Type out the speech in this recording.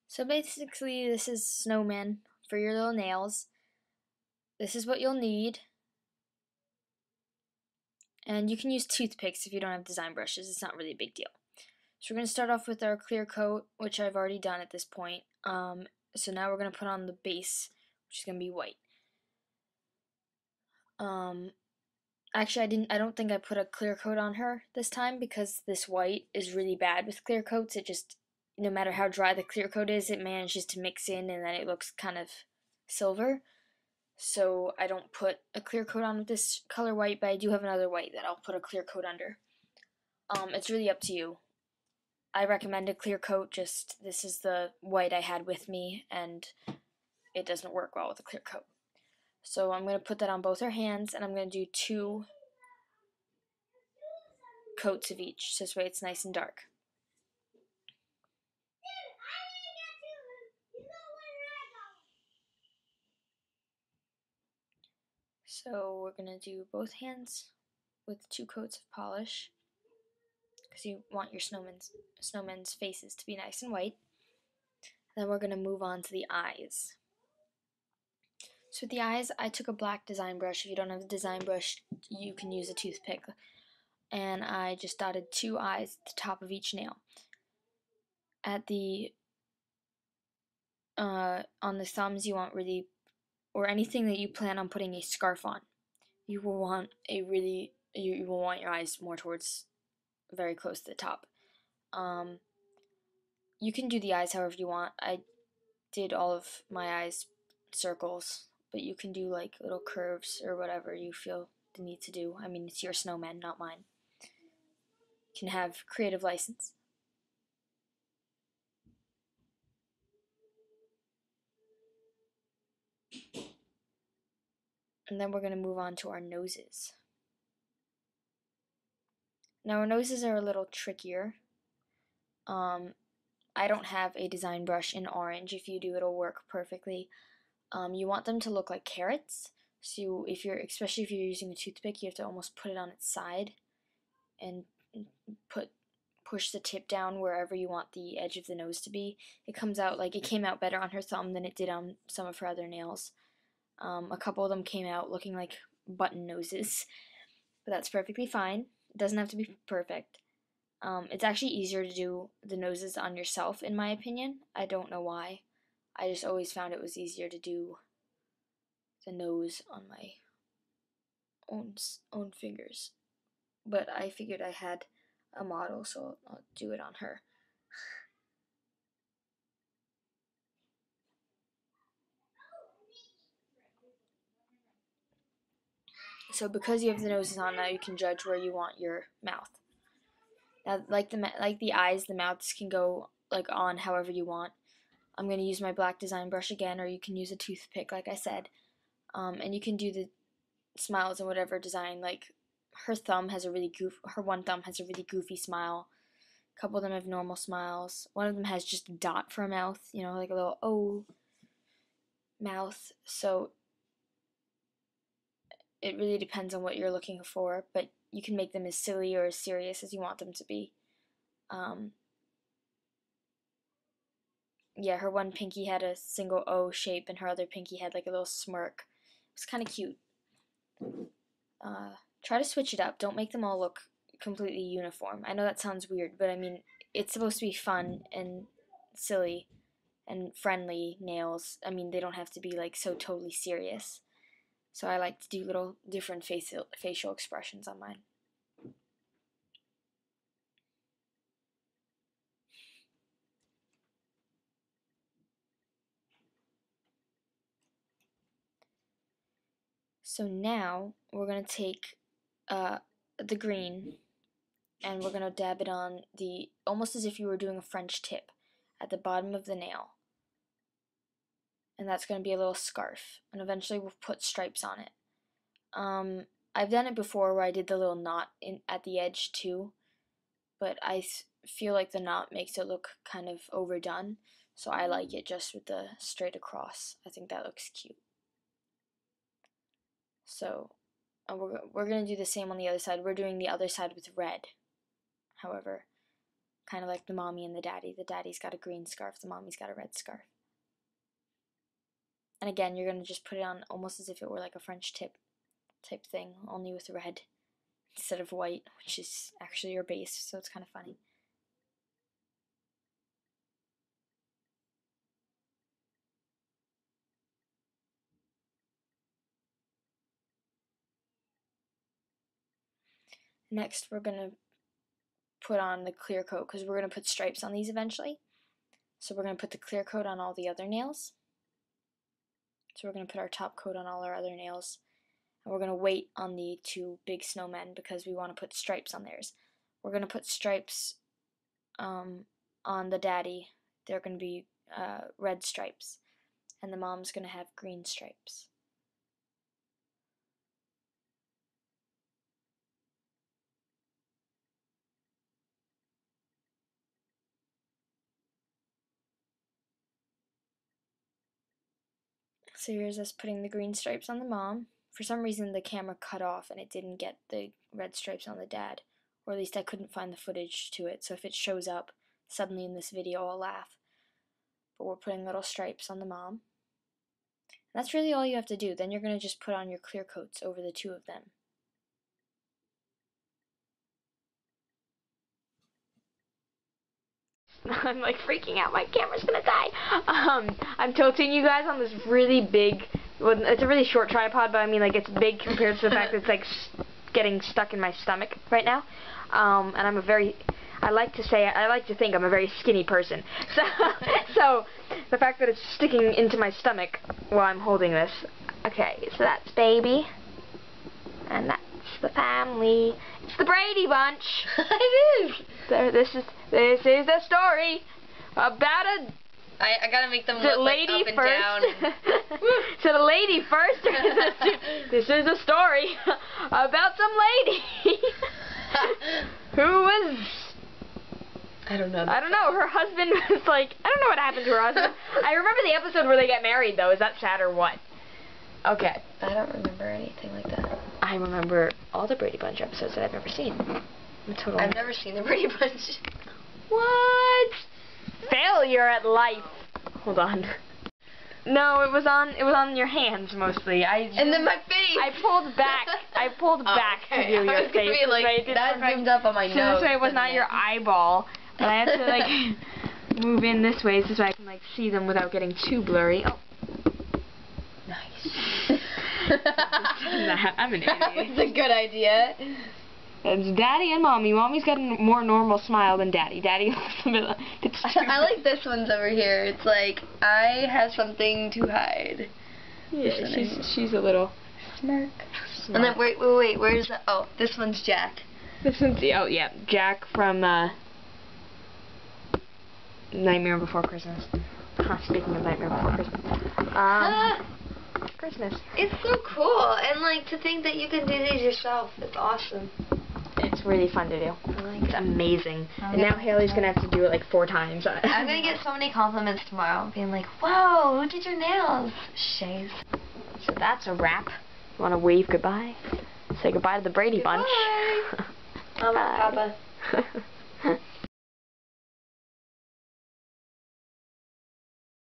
So basically, this is Snowmen for your little nails. This is what you'll need. And you can use toothpicks if you don't have design brushes. It's not really a big deal. So we're going to start off with our clear coat, which I've already done at this point. So now we're going to put on the base, which is going to be white. Actually, I don't think I put a clear coat on her this time because this white is really bad with clear coats. It just, no matter how dry the clear coat is, it manages to mix in and then it looks kind of silver. So I don't put a clear coat on with this color white, but I do have another white that I'll put a clear coat under. It's really up to you. I recommend a clear coat, just this is the white I had with me, and it doesn't work well with a clear coat. So I'm going to put that on both our hands, and I'm going to do 2 coats of each, so this way it's nice and dark. So we're going to do both hands with 2 coats of polish, because you want your snowmen's faces to be nice and white. Then we're going to move on to the eyes. So with the eyes, I took a black design brush. If you don't have a design brush, you can use a toothpick. And I just dotted 2 eyes at the top of each nail. At the on the thumbs, you want really, or anything that you plan on putting a scarf on, you will want you will want your eyes more towards very close to the top. You can do the eyes however you want. I did all of my eyes circles, but you can do like little curves or whatever you feel the need to do. I mean, it's your snowman, not mine. You can have creative license. And then we're going to move on to our noses. Now our noses are a little trickier. I don't have a design brush in orange. If you do, it'll work perfectly. You want them to look like carrots. So especially if you're using a toothpick, you have to almost put it on its side and push the tip down wherever you want the edge of the nose to be. It came out better on her thumb than it did on some of her other nails. A couple of them came out looking like button noses, but that's perfectly fine. It doesn't have to be perfect. It's actually easier to do the noses on yourself, in my opinion. I don't know why. I just always found it was easier to do the nose on my own fingers. But I figured I had a model, so I'll do it on her. So because you have the noses on now, you can judge where you want your mouth. Now, like the eyes, the mouths can go like on however you want. I'm going to use my black design brush again, or you can use a toothpick, like I said. And you can do the smiles in whatever design. Like her one thumb has a really goofy smile. A couple of them have normal smiles. One of them has just a dot for a mouth, like a little O mouth. So it really depends on what you're looking for, but you can make them as silly or as serious as you want them to be. Yeah, her one pinky had a single O shape, and her other pinky had like a little smirk. It was kind of cute. Try to switch it up. Don't make them all look completely uniform. I know that sounds weird, but I mean, it's supposed to be fun and silly and friendly nails. I mean, they don't have to be like so totally serious. So I like to do little different facial expressions on mine. So now we're going to take the green and we're going to dab it on almost as if you were doing a French tip at the bottom of the nail. And that's going to be a little scarf. And eventually we'll put stripes on it. I've done it before where I did the little knot at the edge too, but I feel like the knot makes it look kind of overdone, so I like it just with the straight across. I think that looks cute. So we're going to do the same on the other side. We're doing the other side with red, however, kind of like the mommy and the daddy. The daddy's got a green scarf, the mommy's got a red scarf. And again, you're going to just put it on almost as if it were like a French tip type thing, only with red instead of white, which is actually your base, so it's kind of funny. Next, we're going to put on the clear coat because we're going to put stripes on these eventually. So we're going to put the clear coat on all the other nails. So we're going to put our top coat on all our other nails. And we're going to wait on the two big snowmen because we want to put stripes on theirs. We're going to put stripes on the daddy. They're going to be red stripes. And the mom's going to have green stripes. So here's us putting the green stripes on the mom. For some reason the camera cut off and it didn't get the red stripes on the dad. Or at least I couldn't find the footage to it, so if it shows up suddenly in this video I'll laugh. But we're putting little stripes on the mom. And that's really all you have to do. Then you're going to just put on your clear coats over the two of them. I'm like freaking out. My camera's gonna die. I'm tilting you guys on this really big. Well, it's a really short tripod, but I mean like it's big compared to the fact that it's like getting stuck in my stomach right now. And I'm a very. I like to think I'm a very skinny person. So the fact that it's sticking into my stomach while I'm holding this. Okay, so that's baby, and that's the family. It's the Brady Bunch. It is. This is a story about a. I gotta make them look lady like up and first. down. And So the lady first. This is a story about some lady who was. I don't know. Her husband was like. I don't know what happened to her husband. I remember the episode where they get married though. Is that sad or what? Okay. I don't remember anything like that. I remember all the Brady Bunch episodes that I've never seen. I've never seen the Brady Bunch. What? Failure at life. Hold on. No, it was on your hands mostly. And then my face. I pulled back. To view your face. Be like, that zoomed up on my nose. So this way it was not your eyeball. But I had to like move in this way so I can like see them without getting too blurry. Oh. Nice. I'm an idiot. That was a good idea. It's Daddy and Mommy. Mommy's got a more normal smile than Daddy. Daddy looks a bit I like this one's over here. It's like, I have something to hide. Yeah, she's a little smirk. And then, wait, where's the, oh, this one's Jack. This one's, oh yeah, Jack from, Nightmare Before Christmas. Speaking of Nightmare Before Christmas. Christmas. It's so cool, and like, to think that you can do these yourself. It's awesome. It's really fun to do. It's amazing. And now Haley's gonna have to do it like 4 times. I'm gonna get so many compliments tomorrow, being like, "Whoa, who did your nails?" Shays. So that's a wrap. You wanna wave goodbye? Say goodbye to the Brady Bunch. Bye. Papa.